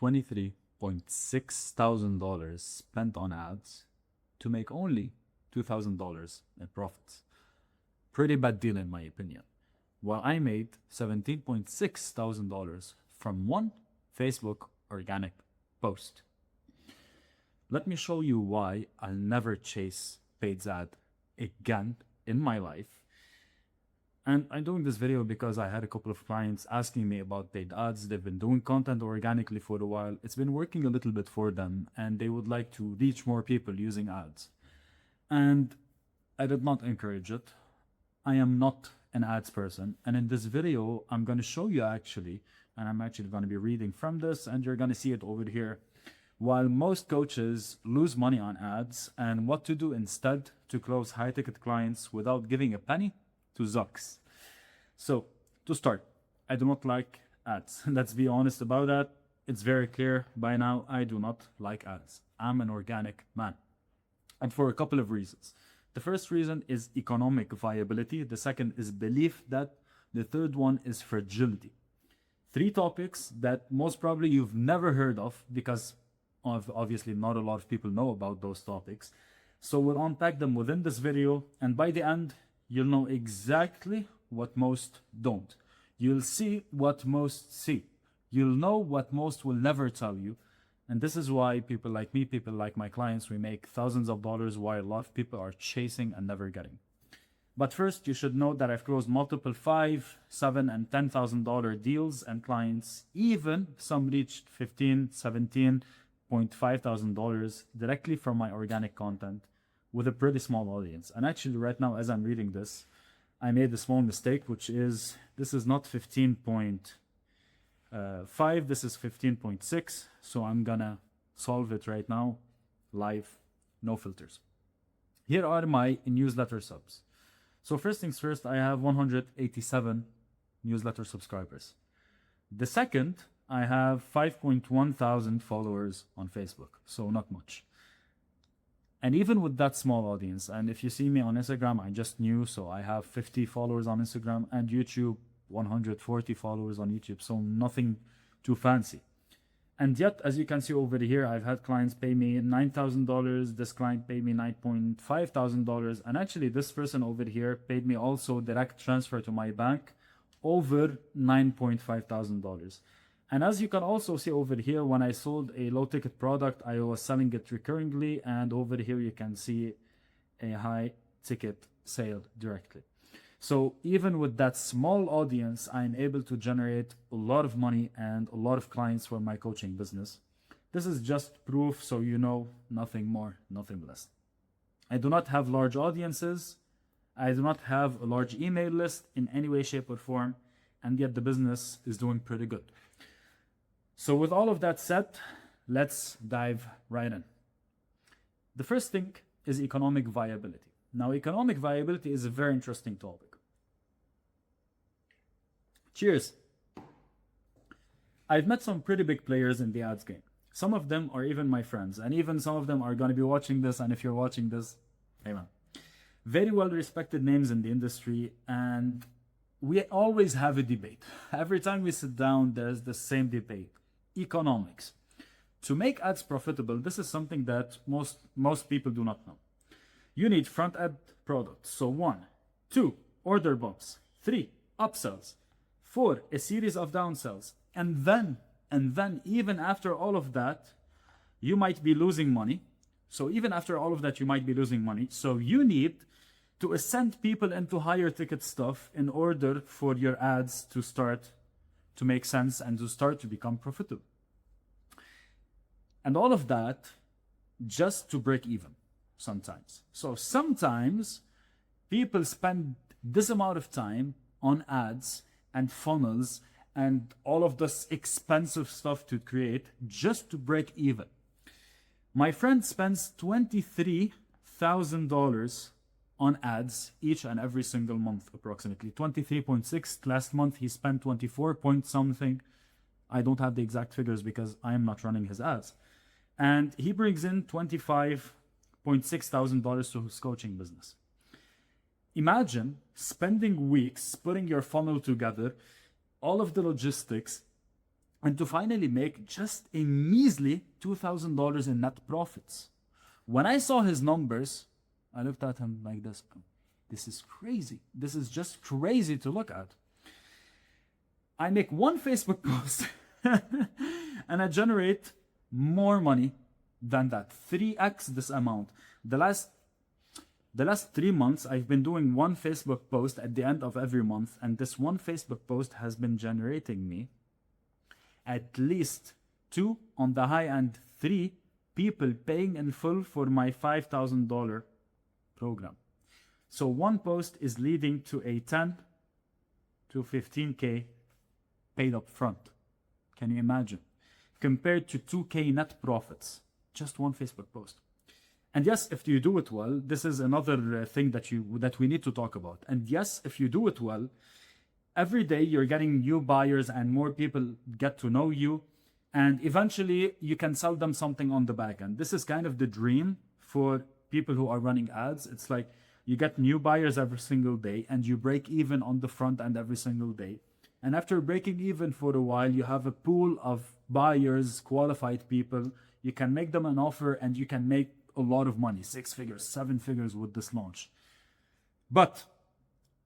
$23,600 spent on ads to make only $2,000 in profits. Pretty bad deal in my opinion. While I made $17,600 from one Facebook organic post. Let me show you why I'll never chase paid ad again in my life. And I'm doing this video because I had a couple of clients asking me about paid ads. They've been doing content organically for a while. It's been working a little bit for them and they would like to reach more people using ads. And I did not encourage it. I am not an ads person. And in this video, I'm going to show you actually, and I'm actually going to be reading from this and you're going to see it over here. While most coaches lose money on ads and what to do instead to close high ticket clients without giving a penny to Zucks. So to start, I do not like ads. Let's be honest about that. It's very clear by now, I do not like ads. I'm an organic man. And for a couple of reasons. The first reason is economic viability. The second is belief that. The third one is fragility. Three topics that most probably you've never heard of because obviously not a lot of people know about those topics. So we'll unpack them within this video and by the end, you'll know exactly what most don't. You'll see what most see. You'll know what most will never tell you. And this is why people like me, people like my clients, we make thousands of dollars while a lot of people are chasing and never getting. But first, you should know that I've closed multiple $5,000, $7,000, and $10,000 deals and clients, even some reached $15,000, $17,500 directly from my organic content with a pretty small audience. And actually right now, as I'm reading this, I made a small mistake, which is, this is not 15.5, this is 15.6. So I'm gonna solve it right now, live, no filters. Here are my newsletter subs. So first things first, I have 187 newsletter subscribers. The second, I have 5.1 thousand followers on Facebook, so not much. And even with that small audience, and if you see me on Instagram, I just knew, so I have 50 followers on Instagram and YouTube, 140 followers on YouTube, so nothing too fancy. And yet, as you can see over here, I've had clients pay me $9,000. This client paid me $9,500. And actually, this person over here paid me also direct transfer to my bank over $9,500. And as you can also see over here, when I sold a low ticket product, I was selling it recurringly. And over here, you can see a high ticket sale directly. So even with that small audience, I'm able to generate a lot of money and a lot of clients for my coaching business. This is just proof, so you know, nothing more, nothing less. I do not have large audiences. I do not have a large email list in any way, shape, or form. And yet the business is doing pretty good. So with all of that said, let's dive right in. The first thing is economic viability. Now, economic viability is a very interesting topic. Cheers. I've met some pretty big players in the ads game. Some of them are even my friends, and even some of them are going to be watching this, and if you're watching this, hey man. Very well respected names in the industry, and we always have a debate. Every time we sit down, there's the same debate. Economics. To make ads profitable, this is something that most people do not know. You need front end products. So 1, 2, order bumps. 3, upsells. 4, a series of downsells. And then even after all of that, you might be losing money. So even after all of that, you might be losing money. So you need to ascend people into higher ticket stuff in order for your ads to start to make sense and to start to become profitable. And all of that just to break even sometimes. So sometimes people spend this amount of time on ads and funnels and all of this expensive stuff to create just to break even. My friend spends $23,000 on ads each and every single month, approximately 23.6. Last month he spent 24 point something. I don't have the exact figures because I am not running his ads. And he brings in $25,600 to his coaching business. Imagine spending weeks putting your funnel together, all of the logistics, and to finally make just a measly $2,000 in net profits. When I saw his numbers, I looked at him like this. This is crazy. This is just crazy to look at. I make one Facebook post and I generate more money than that, 3x this amount. The last 3 months, I've been doing one Facebook post at the end of every month, and this one Facebook post has been generating me at least 2, on the high end 3 people paying in full for my $5,000 program. So one post is leading to a 10 to 15K paid up front. Can you imagine? Compared to 2K net profits, just one Facebook post. And yes, if you do it well, this is another thing that we need to talk about. And yes, if you do it well, every day you're getting new buyers and more people get to know you, and eventually you can sell them something on the back end. This is kind of the dream for people who are running ads. It's like you get new buyers every single day and you break even on the front end every single day. And after breaking even for a while, you have a pool of buyers, qualified people. You can make them an offer and you can make a lot of money, 6 figures, 7 figures with this launch. But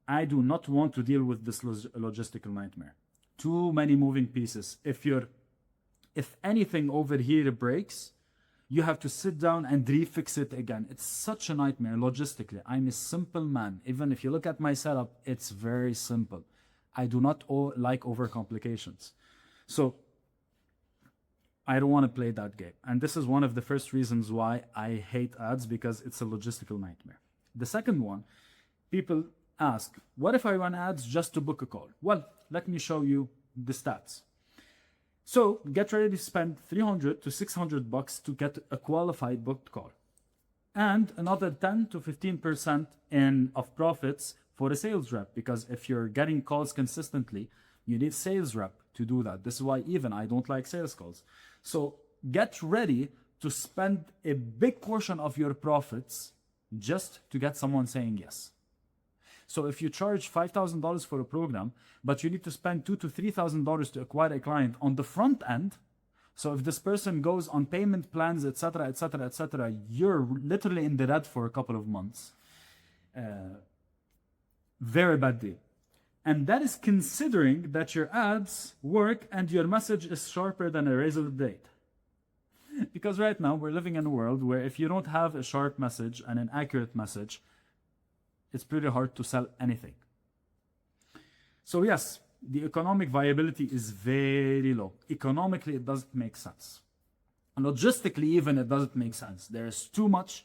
I do not want to deal with this logistical nightmare. Too many moving pieces. If anything over here breaks, you have to sit down and refix it again. It's such a nightmare logistically. I'm a simple man. Even if you look at my setup, it's very simple. I do not like overcomplications. So I don't want to play that game. And this is one of the first reasons why I hate ads, because it's a logistical nightmare. The second one, people ask, what if I run ads just to book a call? Well, let me show you the stats. So get ready to spend $300 to $600 to get a qualified booked call, and another 10 to 15% of profits for a sales rep, because if you're getting calls consistently, you need sales rep to do that. This is why even I don't like sales calls. So get ready to spend a big portion of your profits just to get someone saying yes. So if you charge $5,000 for a program, but you need to spend $2,000 to $3,000 to acquire a client on the front end, so if this person goes on payment plans, etc., etc., etc., you're literally in the red for a couple of months. Very bad deal. And that is considering that your ads work and your message is sharper than a razor blade. Because right now we're living in a world where if you don't have a sharp message and an accurate message, it's pretty hard to sell anything. So yes, the economic viability is very low. Economically, it doesn't make sense. And logistically, even, it doesn't make sense. There's too much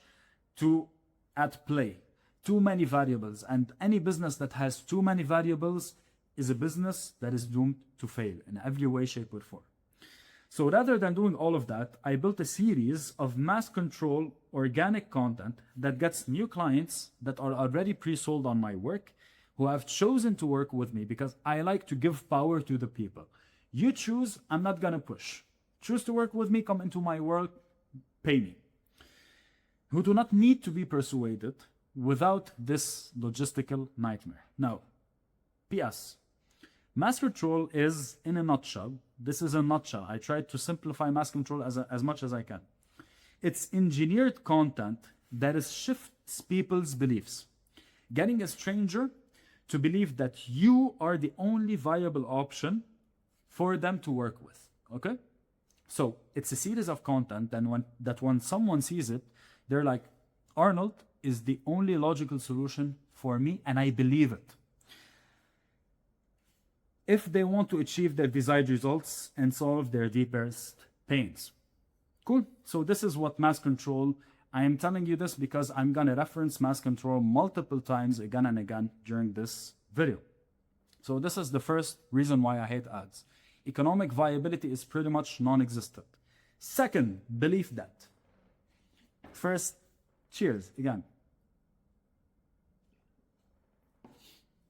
at play, too many variables. And any business that has too many variables is a business that is doomed to fail in every way, shape, or form. So rather than doing all of that, I built a series of mass control organic content that gets new clients that are already pre-sold on my work, who have chosen to work with me because I like to give power to the people. You choose, I'm not gonna push. Choose to work with me, come into my world, pay me. Who do not need to be persuaded without this logistical nightmare. Now, PS. Mass control is, in a nutshell, this is a nutshell. I tried to simplify mass control as much as I can. It's engineered content that shifts people's beliefs. Getting a stranger to believe that you are the only viable option for them to work with, okay? So it's a series of content that when someone sees it, they're like, Arnold is the only logical solution for me, and I believe it. If they want to achieve their desired results and solve their deepest pains. Cool. So this is what mass control, I am telling you this because I'm going to reference mass control multiple times again and again during this video. So this is the first reason why I hate ads. Economic viability is pretty much non-existent. Second, belief debt. First, cheers again.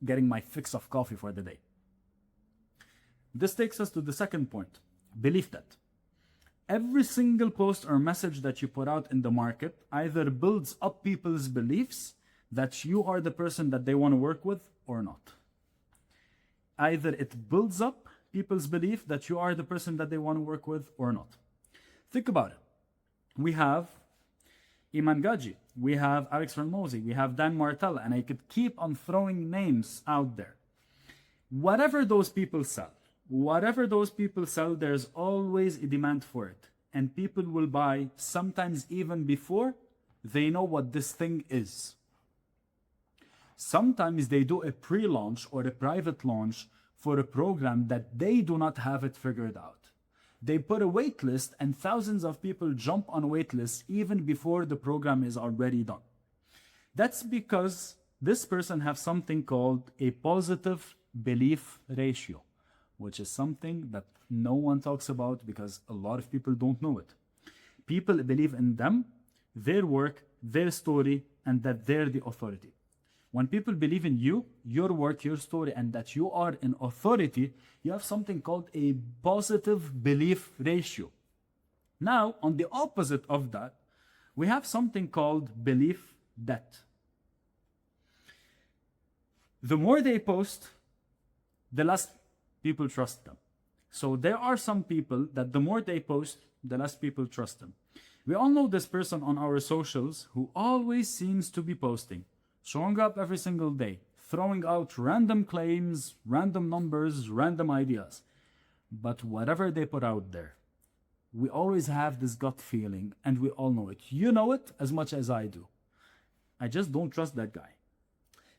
Getting my fix of coffee for the day. This takes us to the second point, belief debt. Every single post or message that you put out in the market either builds up people's beliefs that you are the person that they want to work with or not. Either it builds up people's belief that you are the person that they want to work with or not. Think about it. We have Iman Gaji, we have Alex Ramosi, we have Dan Martell, and I could keep on throwing names out there. Whatever those people sell, there's always a demand for it. And people will buy sometimes even before they know what this thing is. Sometimes they do a pre-launch or a private launch for a program that they do not have it figured out. They put a wait list and thousands of people jump on wait lists even before the program is already done. That's because this person has something called a positive belief ratio, which is something that no one talks about because a lot of people don't know it. People believe in them, their work, their story, and that they're the authority. When people believe in you, your work, your story, and that you are an authority, you have something called a positive belief ratio. Now, on the opposite of that, we have something called belief debt. The more they post, the less people trust them. So there are some people that the more they post, the less people trust them. We all know this person on our socials who always seems to be posting, showing up every single day, throwing out random claims, random numbers, random ideas. But whatever they put out there, we always have this gut feeling, and we all know it. You know it as much as I do. I just don't trust that guy.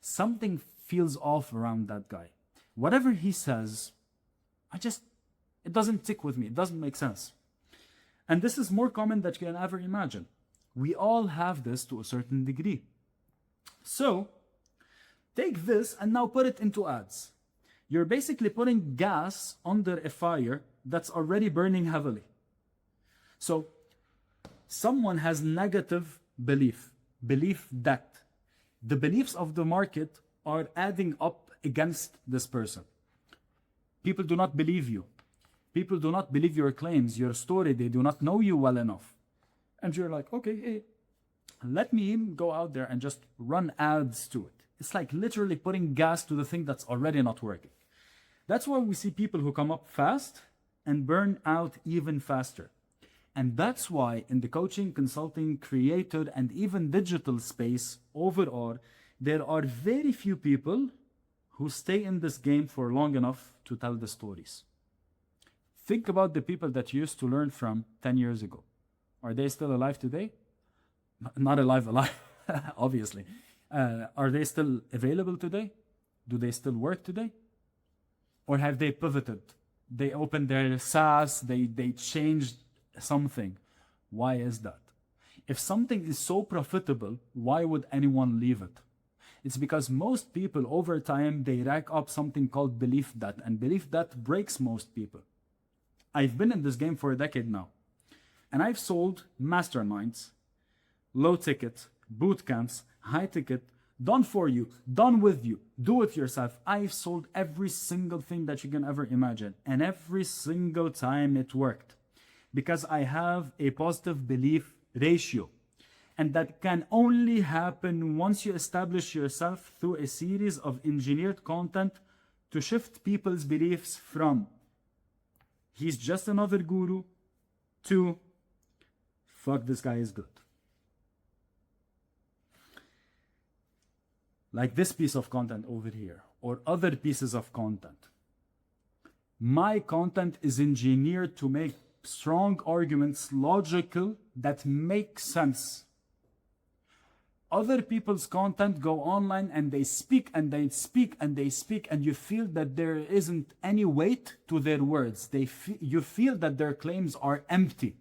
Something feels off around that guy. Whatever he says, it doesn't tick with me. It doesn't make sense. And this is more common than you can ever imagine. We all have this to a certain degree. So, take this and now put it into ads. You're basically putting gas under a fire that's already burning heavily. So, someone has negative belief that the beliefs of the market are adding up against this person. People do not believe you. People do not believe your claims, your story. They do not know you well enough. And you're like, okay, hey, let me go out there and just run ads to it. It's like literally putting gas to the thing that's already not working. That's why we see people who come up fast and burn out even faster. And that's why in the coaching, consulting, creator, and even digital space overall, there are very few people who stay in this game for long enough to tell the stories. Think about the people that you used to learn from 10 years ago. Are they still alive today? Not alive, obviously. Are they still available today? Do they still work today? Or have they pivoted? They opened their SaaS, they changed something. Why is that? If something is so profitable, why would anyone leave it? It's because most people over time, they rack up something called belief debt, and belief debt breaks most people. I've been in this game for a decade now, and I've sold masterminds, low ticket, boot camps, high ticket, done for you, done with you, do it yourself. I've sold every single thing that you can ever imagine, and every single time it worked because I have a positive belief ratio. And that can only happen once you establish yourself through a series of engineered content to shift people's beliefs from he's just another guru to fuck, this guy is good. Like this piece of content over here or other pieces of content. My content is engineered to make strong arguments logical that make sense. Other people's content go online and they speak and they speak and they speak, and you feel that there isn't any weight to their words. You feel that their claims are empty.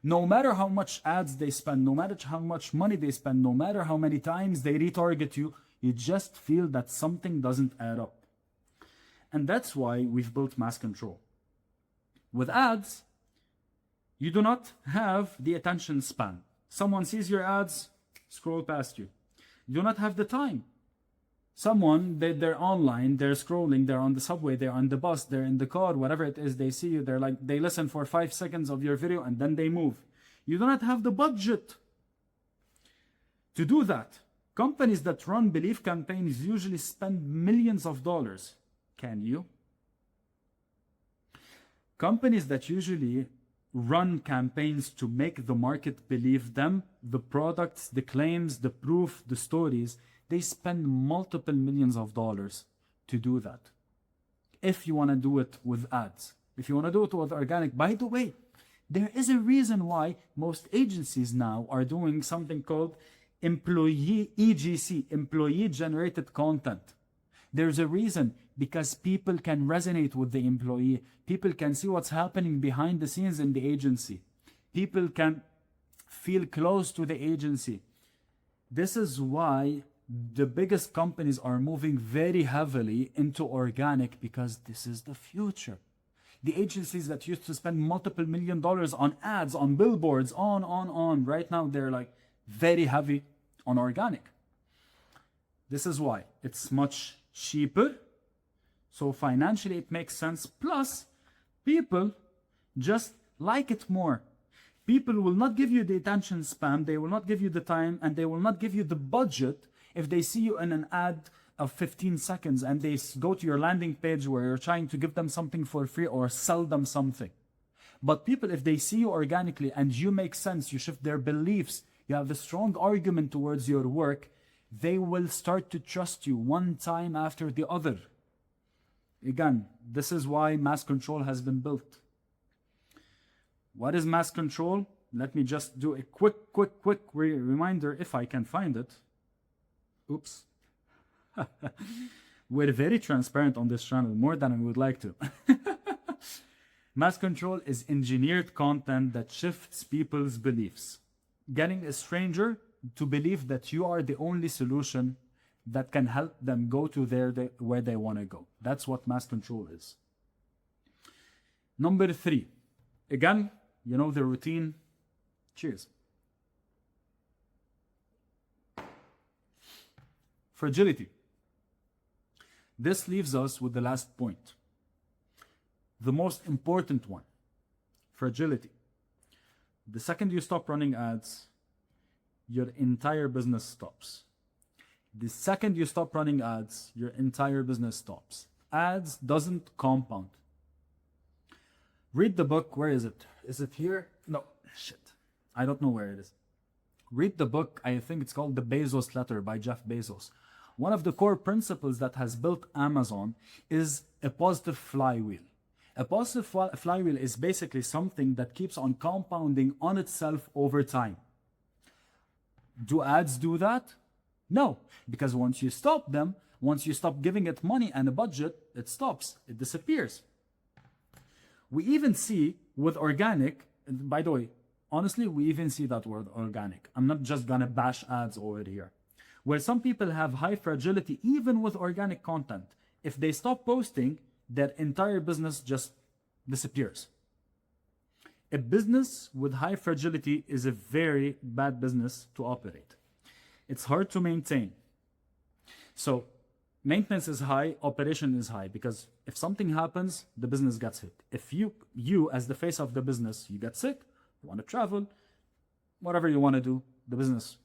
No matter how much ads they spend, no matter how much money they spend, no matter how many times they retarget you, you just feel that something doesn't add up. And that's why we've built mass control. With ads, you do not have the attention span. Someone sees your ads, scroll past you. You do not have the time. Someone, they're online, they're scrolling, they're on the subway, they're on the bus, they're in the car, whatever it is, they see you, they listen for 5 seconds of your video and then they move. You do not have the budget to do that. Companies that run belief campaigns usually spend millions of dollars. Can you? Companies that usually run campaigns to make the market believe them, the products, the claims, the proof, the stories, they spend multiple millions of dollars to do that. If you want to do it with ads, if you want to do it with organic, by the way, there is a reason why most agencies now are doing something called employee EGC, employee generated content. There's a reason, because people can resonate with the employee. People can see what's happening behind the scenes in the agency. People can feel close to the agency. This is why the biggest companies are moving very heavily into organic, because this is the future. The agencies that used to spend multiple million dollars on ads, on billboards, on, right now they're like very heavy on organic. This is why it's much cheaper. So financially it makes sense. Plus, people just like it more. People will not give you the attention span, they will not give you the time, and they will not give you the budget if they see you in an ad of 15 seconds and they go to your landing page where you're trying to give them something for free or sell them something. But people, if they see you organically and you make sense, you shift their beliefs, you have a strong argument towards your work, they will start to trust you one time after the other. Again, this is why mass control has been built. What is mass control? Let me just do a quick reminder if I can find it. Oops. We're very transparent on this channel, more than I would like to. Mass control is engineered content that shifts people's beliefs. Getting a stranger to believe that you are the only solution that can help them go to where they want to go. That's what mass control is. Number 3. Again, you know the routine. Cheers. Fragility. This leaves us with the last point. The most important one. Fragility. The second you stop running ads, your entire business stops. The second you stop running ads, your entire business stops. Ads doesn't compound. Read the book. Where is it? Is it here? No, shit. I don't know where it is. Read the book. I think it's called The Bezos Letter by Jeff Bezos. One of the core principles that has built Amazon is a positive flywheel. A positive flywheel is basically something that keeps on compounding on itself over time. Do ads do that? No, because once you stop them, once you stop giving it money and a budget, it stops, it disappears. We even see with organic, and by the way, honestly, we even see that word organic. I'm not just gonna bash ads over here. Where some people have high fragility, even with organic content, if they stop posting, their entire business just disappears. A business with high fragility is a very bad business to operate. It's hard to maintain. So maintenance is high, operation is high, because if something happens, the business gets hit. If you as the face of the business, you get sick, you want to travel, whatever you want to do, the business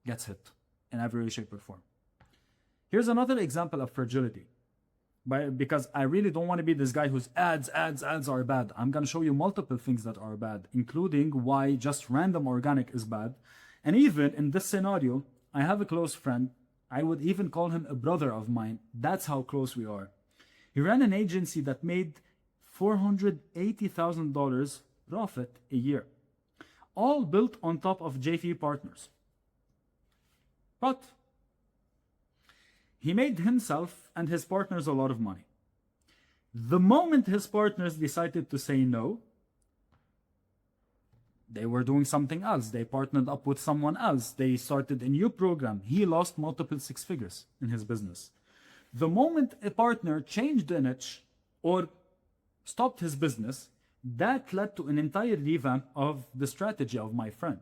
gets hit in every way, shape, or form. Here's another example of fragility. Because I really don't want to be this guy who's ads are bad. I'm going to show you multiple things that are bad, including why just random organic is bad. And even in this scenario, I have a close friend. I would even call him a brother of mine. That's how close we are. He ran an agency that made $480,000 profit a year, all built on top of JV partners. But he made himself and his partners a lot of money. The moment his partners decided to say no, they were doing something else. They partnered up with someone else. They started a new program. He lost multiple six figures in his business. The moment a partner changed the niche or stopped his business, that led to an entire revamp of the strategy of my friend.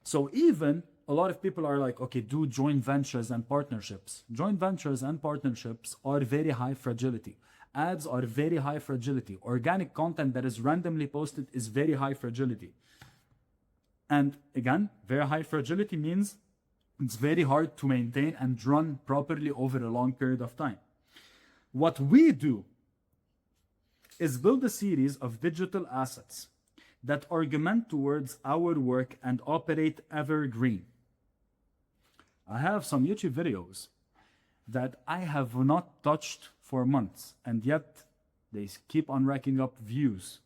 So even a lot of people are like, okay, do joint ventures and partnerships. Joint ventures and partnerships are very high fragility. Ads are very high fragility. Organic content that is randomly posted is very high fragility. And again, very high fragility means it's very hard to maintain and run properly over a long period of time. What we do is build a series of digital assets that augment towards our work and operate evergreen. I have some YouTube videos that I have not touched for months, and yet they keep on racking up views.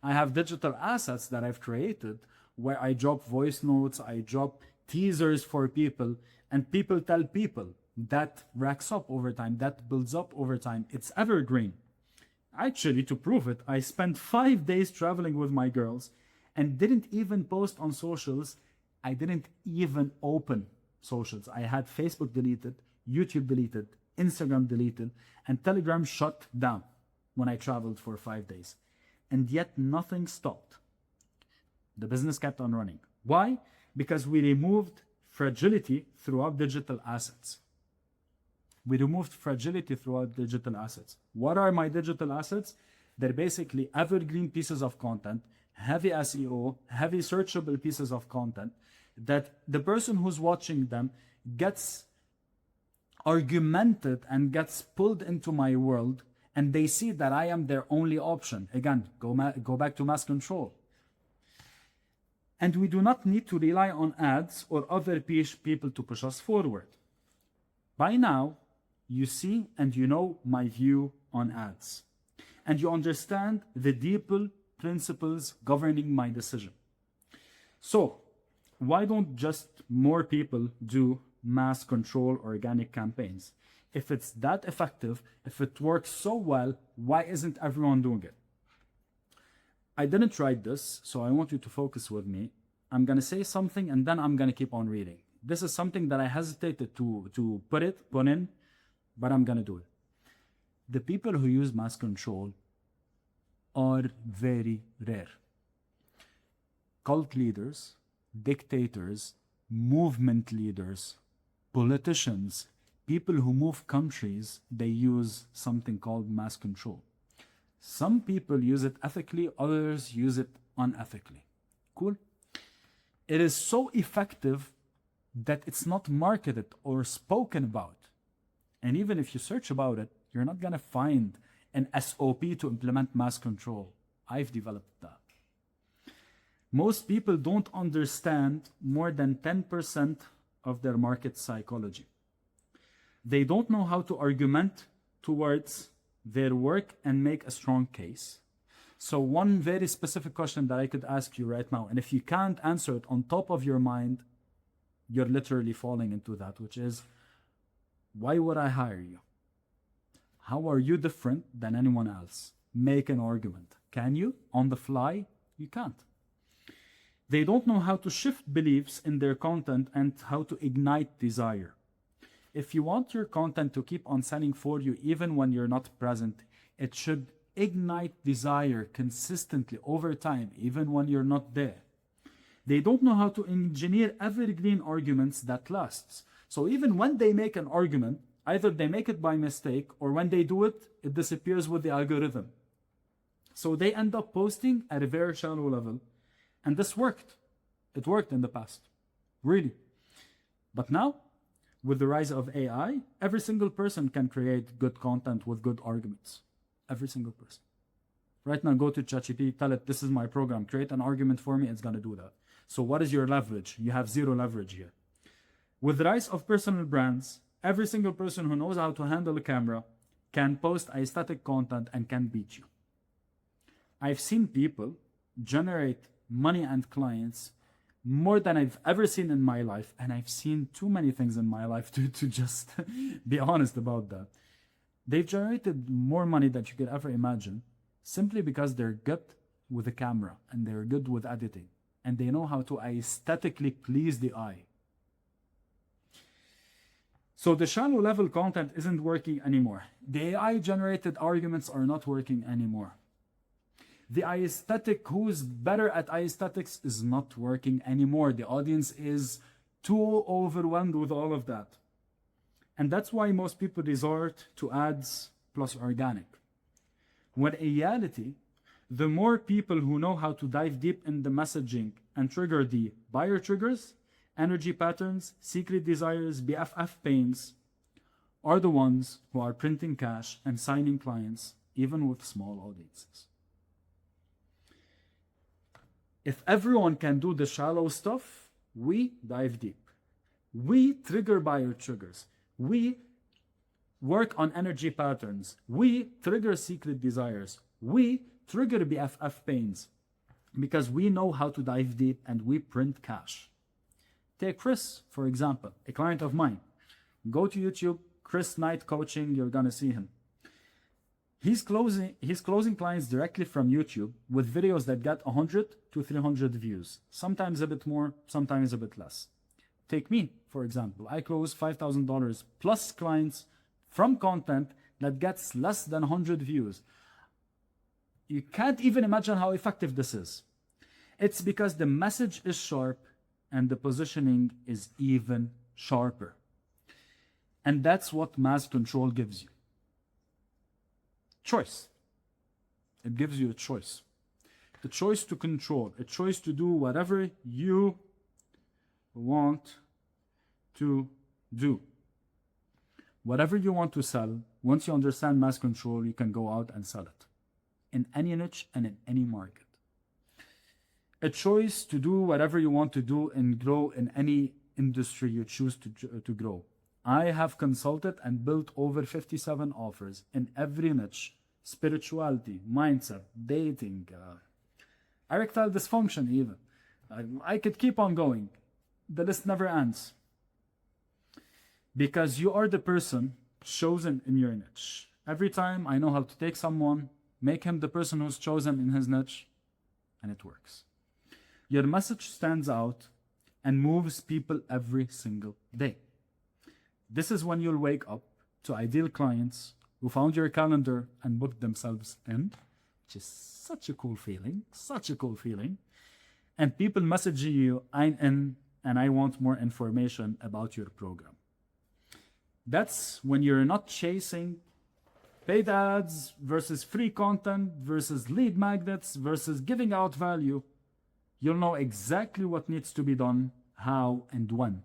I have digital assets that I've created where I drop voice notes, I drop teasers for people, and people tell people. That racks up over time, that builds up over time. It's evergreen. Actually, to prove it, I spent 5 days traveling with my girls and didn't even post on socials. I didn't even open socials. I had Facebook deleted, YouTube deleted, Instagram deleted, and Telegram shut down when I traveled for 5 days. And yet nothing stopped. The business kept on running. Why? Because we removed fragility throughout digital assets. We removed fragility throughout digital assets. What are my digital assets? They're basically evergreen pieces of content, heavy SEO, heavy searchable pieces of content that the person who's watching them gets argumented and gets pulled into my world, and they see that I am their only option. Again, go back to mass control. And we do not need to rely on ads or other people to push us forward. By now, you see and you know my view on ads. And you understand the deeper principles governing my decision. So, why don't just more people do mass control organic campaigns? If it's that effective, if it works so well, why isn't everyone doing it? I didn't write this, so I want you to focus with me. I'm going to say something and then I'm going to keep on reading. This is something that I hesitated to put in, but I'm going to do it. The people who use mass control are very rare. Cult leaders, dictators, movement leaders, politicians, people who move countries, they use something called mass control. Some people use it ethically, others use it unethically. Cool? It is so effective that it's not marketed or spoken about. And even if you search about it, you're not going to find an SOP to implement mass control. I've developed that. Most people don't understand more than 10% of their market psychology. They don't know how to argument towards their work and make a strong case. So one very specific question that I could ask you right now, and if you can't answer it on top of your mind, you're literally falling into that, which is, why would I hire you? How are you different than anyone else? Make an argument. Can you? On the fly? You can't. They don't know how to shift beliefs in their content and how to ignite desire. If you want your content to keep on selling for you even when you're not present, it should ignite desire consistently over time, even when you're not there. They don't know how to engineer evergreen arguments that lasts. So even when they make an argument, either they make it by mistake or when they do it, it disappears with the algorithm. So they end up posting at a very shallow level. And this worked. It worked in the past. Really. But now, with the rise of AI, every single person can create good content with good arguments. Every single person. Right now, go to ChatGPT, tell it, this is my program, create an argument for me, it's going to do that. So what is your leverage? You have zero leverage here. With the rise of personal brands, every single person who knows how to handle a camera can post aesthetic content and can beat you. I've seen people generate money and clients more than I've ever seen in my life, and I've seen too many things in my life to just be honest about that. They've generated more money than you could ever imagine simply because they're good with the camera and they're good with editing and they know how to aesthetically please the eye. So the shallow level content isn't working anymore. The AI generated arguments are not working anymore. The aesthetic, who's better at aesthetics, is not working anymore. The audience is too overwhelmed with all of that. And that's why most people resort to ads plus organic. When in reality, the more people who know how to dive deep in the messaging and trigger the buyer triggers, energy patterns, secret desires, BFF pains, are the ones who are printing cash and signing clients even with small audiences. If everyone can do the shallow stuff, we dive deep. We trigger buyer triggers. We work on energy patterns. We trigger secret desires. We trigger BFF pains because we know how to dive deep and we print cash. Take Chris, for example, a client of mine. Go to YouTube, Chris Knight Coaching, you're gonna see him. He's closing clients directly from YouTube with videos that get 100 to 300 views, sometimes a bit more, sometimes a bit less. Take me, for example. I close $5,000 plus clients from content that gets less than 100 views. You can't even imagine how effective this is. It's because the message is sharp and the positioning is even sharper. And that's what mass control gives you. Choice. It gives you a choice. A choice to control, a choice to do whatever you want to do. Whatever you want to sell, once you understand mass control, you can go out and sell it in any niche and in any market. A choice to do whatever you want to do and grow in any industry you choose to grow. I have consulted and built over 57 offers in every niche: spirituality, mindset, dating, erectile dysfunction even. I could keep on going. The list never ends. Because you are the person chosen in your niche. Every time I know how to take someone, make him the person who's chosen in his niche, and it works. Your message stands out and moves people every single day. This is when you'll wake up to ideal clients who found your calendar and booked themselves in, which is such a cool feeling, such a cool feeling. And people messaging you, I'm in and I want more information about your program. That's when you're not chasing paid ads versus free content versus lead magnets versus giving out value. You'll know exactly what needs to be done, how, and when.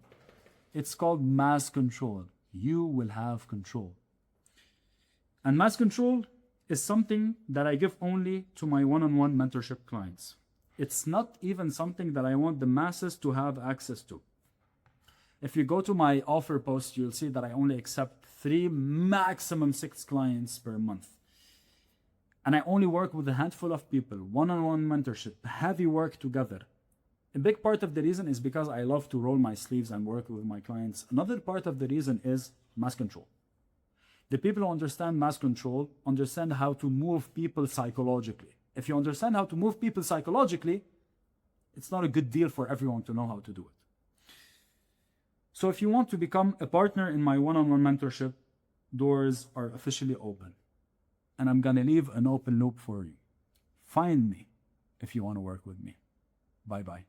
It's called mass control. You will have control. And mass control is something that I give only to my one-on-one mentorship clients. It's not even something that I want the masses to have access to. If you go to my offer post, you'll see that I only accept 3, maximum 6 clients per month. And I only work with a handful of people, one-on-one mentorship, heavy work together. A big part of the reason is because I love to roll my sleeves and work with my clients. Another part of the reason is mass control. The people who understand mass control understand how to move people psychologically. If you understand how to move people psychologically, it's not a good deal for everyone to know how to do it. So if you want to become a partner in my one-on-one mentorship, doors are officially open. And I'm going to leave an open loop for you. Find me if you want to work with me. Bye-bye.